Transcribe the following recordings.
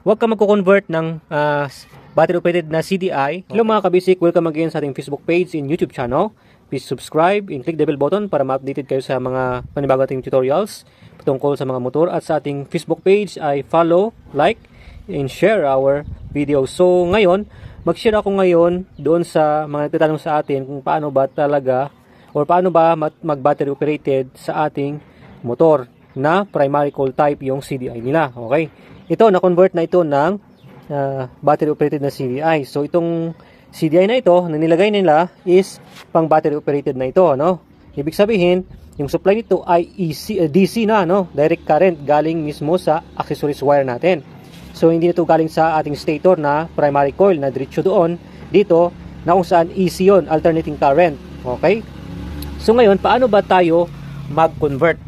huwag ka magko-convert ng battery operated na CDI. Hello mga kabisik, welcome again sa ating Facebook page and YouTube channel. Please subscribe and click the bell button para ma-updated kayo sa mga panibagong ating tutorials tungkol sa mga motor. At sa ating Facebook page ay follow, like, and share our videos. So ngayon, mag-share ako ngayon doon sa mga nagtatanong sa atin kung paano ba talaga or paano ba mag-battery operated sa ating motor na primary coil type yung CDI nila. Okay? Ito, na-convert na ito ng battery operated na CDI. So itong CDI na ito na nilagay nila is pang battery operated na ito, no? Ibig sabihin, yung supply nito ay DC na, no? Direct current galing mismo sa accessories wire natin. So hindi ito galing sa ating stator na primary coil na diretso doon dito na kung saan AC yun, alternating current. Okay? So ngayon, paano ba tayo mag-convert?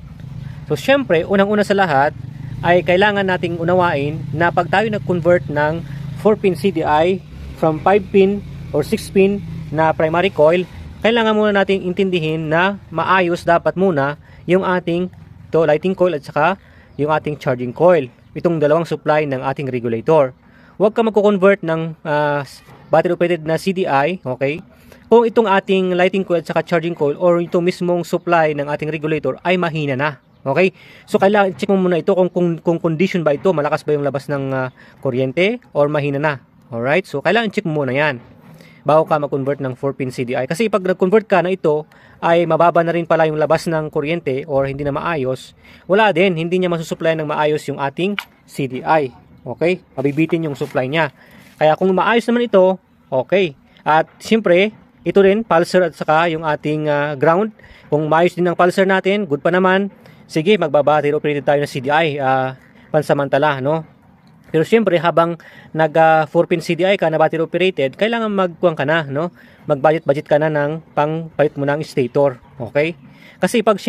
So syempre, unang-una sa lahat ay kailangan nating unawain na pag tayo nag-convert ng 4-pin CDI from 5-pin or 6-pin na primary coil, kailangan muna nating intindihin na maayos dapat muna yung ating lighting coil at saka yung ating charging coil. Itong dalawang supply ng ating regulator. Huwag ka magko-convert ng battery operated na CDI, okay? Kung itong ating lighting coil at saka charging coil or itong mismong supply ng ating regulator ay mahina na. Okay? So kailangan check mo muna ito kung condition ba ito, malakas ba yung labas ng kuryente or mahina na. Alright? So kailangan check mo muna 'yan bago ka mag-convert ng 4-pin CDI. Kasi pag nag-convert ka na ito ay mababa na rin pala yung labas ng kuryente or hindi na maayos, wala din, hindi niya masusupply ng maayos yung ating CDI. Okay? Mabibitin yung supply niya. Kaya kung maayos naman ito, okay. At siyempre, ito rin pulsar at saka yung ating ground. Kung maayos din ang pulsar natin, good pa naman. Sige, magbabattery operated tayo ng CDI pansamantala, no? Pero siyempre, habang nag 4-pin CDI ka na battery operated, kailangan magkuhan ka na, no? Mag-budget ka na ng pangpalit mo ng stator, okay? Kasi pag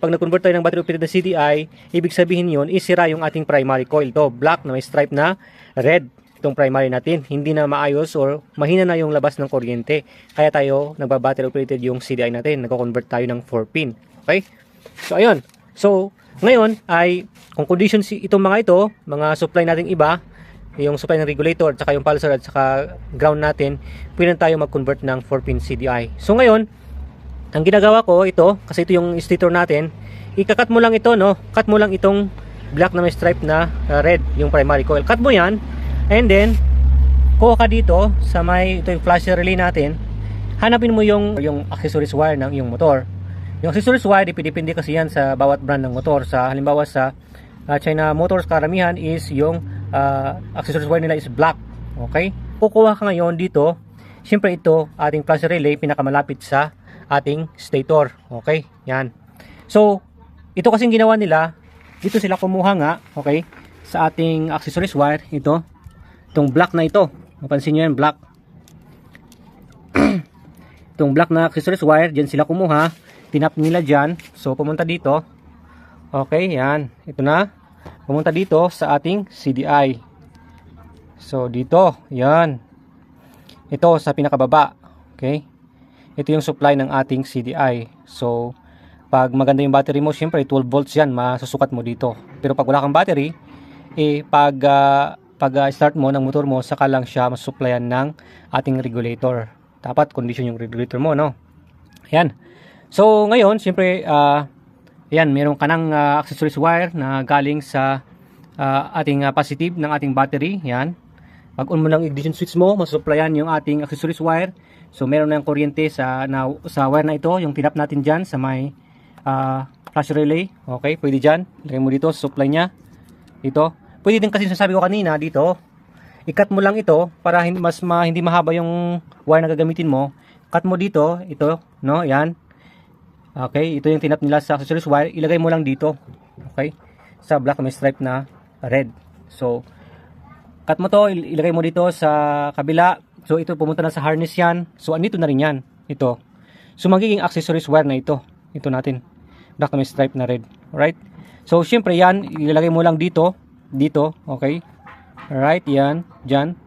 nag-convert tayo ng battery operated na CDI, ibig sabihin yun, isira yung ating primary coil. To black na may stripe na red, itong primary natin. Hindi na maayos or mahina na yung labas ng kuryente. Kaya tayo nagba-battery operated yung CDI natin. Nagko-convert tayo ng 4-pin, okay? So, ayun. So, ngayon ay kung conditions itong mga ito, mga supply nating iba, yung supply ng regulator at saka yung pulsar at saka ground natin, pwede tayo mag-convert ng 4-pin CDI. So ngayon, ang ginagawa ko ito, kasi ito yung stator natin, ikakat mo lang ito, no? Cut mo lang itong black na may stripe na red, yung primary coil. Cut mo yan, and then kuha ka dito sa ito yung flasher relay natin, hanapin mo yung accessories wire ng iyong motor. Yung accessories wire, depende kasi yan sa bawat brand ng motor. Halimbawa sa China Motors, karamihan is yung accessories wire nila is black. Okay? Kukuha ka ngayon dito. Siyempre ito, ating flasher relay, pinakamalapit sa ating stator. Okay? Yan. So, ito kasing ginawa nila, dito sila kumuha nga, okay, sa ating accessories wire, itong black na ito. Mapansin nyo yan, black. Itong black na accessories wire, dyan sila kumuha. Tinap nila dyan. So, pumunta dito. Okay, yan. Ito na. Pumunta dito sa ating CDI. So, dito. Yan. Ito sa pinakababa. Okay. Ito yung supply ng ating CDI. So, pag maganda yung battery mo, syempre 12 volts yan. Masusukat mo dito. Pero pag wala kang battery, pag start mo ng motor mo, saka lang siya masusupplyan ng ating regulator. Dapat condition yung regulator mo, no? Yan. So, ngayon, siyempre, yan, meron ka ng accessories wire na galing sa ating positive ng ating battery. Yan. Pag-on mo lang ignition switch mo, masupplyan yung ating accessories wire. So, meron na yung kuryente sa wire na ito, yung tinap natin dyan sa may flash relay. Okay, pwede dyan. Lagay mo dito, supply niya. Dito. Pwede din kasi sasabi ko kanina, dito, i-cut mo lang ito para hindi mahaba yung wire na gagamitin mo. Cut mo dito, ito, no, yan. Okay, ito yung tinap nila sa accessories wire. Ilagay mo lang dito. Okay? Sa black may stripe na red. So, cut mo to, ilagay mo dito sa kabila. So, ito pumunta na sa harness yan. So, andito na rin yan. Ito. So, magiging accessories wire na ito. Ito natin. Black na may stripe na red. Alright? So, syempre yan, ilalagay mo lang dito. Dito. Okay? Alright, yan. Dyan.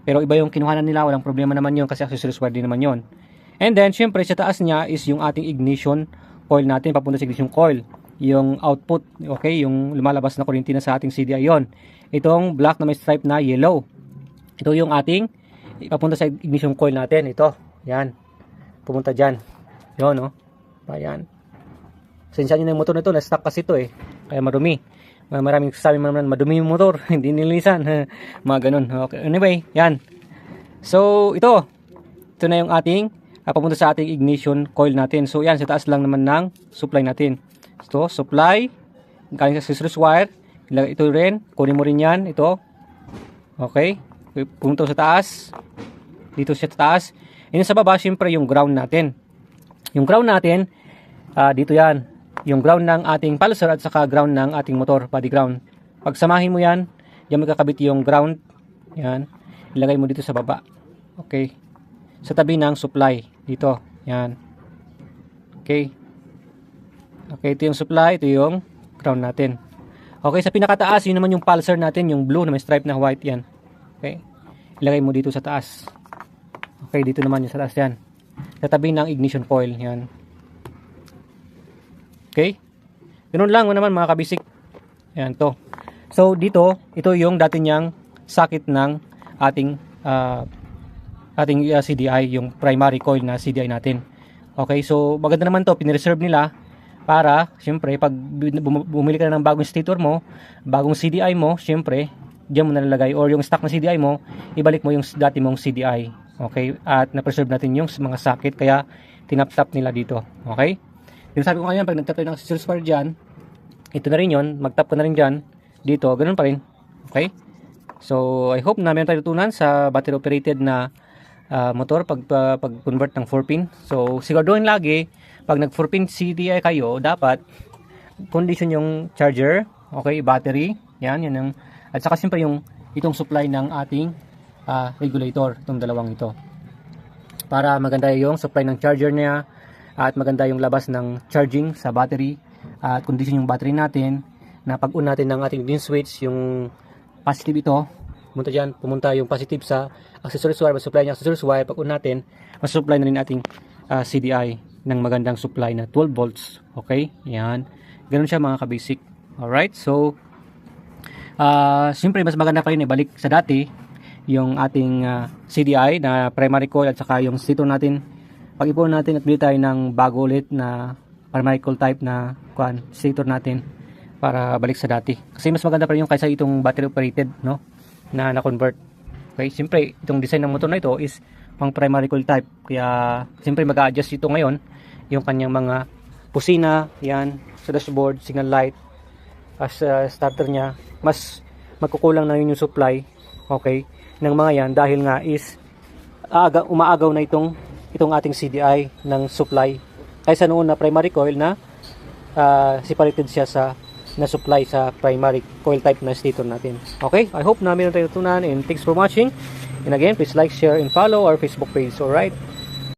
Pero iba yung kinuhanan nila. Walang problema naman yun kasi accessories wire din naman yun. And then, syempre, sa taas niya is yung ating ignition coil natin, papunta sa ignition coil. yung output, okay, yung lumalabas na kuryente na sa ating CDI yon. Itong black na may stripe na yellow, ito yung ating ipapunta sa ignition coil natin. Ito, yan, pumunta dyan, yun, no? Ayan, sensya nyo na yung motor nito, na-stuck kasi ito kaya marumi. Maraming sabi naman madumi yung motor, hindi nilinisan, mga ganun. Okay, anyway, yan. So ito na yung ating papunta sa ating ignition coil natin. So yan, sa taas lang naman ng supply natin. Ito, supply, galing sa scissors wire. Ito rin, kunin mo rin yan, ito. Okay, pumunta sa taas. Dito siya sa taas. Yun sa baba, syempre yung ground natin. Yung ground natin, dito yan. Yung ground ng ating pulsar at saka ground ng ating motor, body ground. Pagsamahin mo yan, diyan magkakabit yung ground. Yan, ilagay mo dito sa baba. Okay, sa tabi ng supply, dito. Yan. Okay. Okay, ito yung supply, ito yung ground natin. Okay, sa pinakataas, yun naman yung pulsar natin, yung blue na may stripe na white yan. Okay, ilagay mo dito sa taas. Okay, dito naman yung sa taas yan. Sa tabi ng ignition coil, yan. Okay, ganun lang naman mga kabisik. Yan to. So dito, ito yung dati niyang socket ng ating CDI, yung primary coil na CDI natin. Okay, so maganda naman to, pinireserve nila para, syempre, pag bumili ka na ng bagong stator mo, bagong CDI mo, syempre, diyan mo nalalagay, or yung stock na CDI mo, ibalik mo yung dati mong CDI. Okay, at na-preserve natin yung mga socket, kaya tinap-tap nila dito. Okay, yung sabi ko ngayon, pag nagtap tayo ng scissors wire dyan, ito na rin yun, mag-tap ko na rin dyan, dito, ganun pa rin. Okay, so I hope na meron tayo tutunan sa battery operated na motor pag convert ng 4-pin. So siguraduhin lagi pag nag 4-pin CDI kayo, dapat condition yung charger, okay, battery, yan yung, at saka siyempre yung itong supply ng ating regulator, itong dalawang ito, para maganda yung supply ng charger niya at maganda yung labas ng charging sa battery, at condition yung battery natin, na pag-on natin ng ating din switch, yung positive ito, pumunta yung positive sa accessories wire, supply niya accessories wire, pag-on natin, mas-supply na rin ating CDI ng magandang supply na 12 volts. Okay, yan, ganun siya mga kabasic. Alright, so siyempre mas maganda pa rin ibalik sa dati yung ating CDI na primary coil at saka yung stator natin. Pag-ipon natin at bili tayo ng bago ulit na primary coil type na stator natin para balik sa dati, kasi mas maganda pa rin yung kaysa itong battery operated, no, na na-convert. Okay, siyempre itong design ng motor na ito is pang primary coil type, kaya siyempre mag-a-adjust ito ngayon yung kanyang mga pusina, yan, sa dashboard, signal light, as starter niya, mas magkukulang na yun yung supply, okay, ng mga yan, dahil nga is umaagaw na itong ating CDI ng supply, kaysa noon na primary coil na separated siya sa na supply sa primary coil type na stator natin. Okay, I hope na meron tayo natutunan, and thanks for watching, and again, please like, share, and follow our Facebook page. Alright.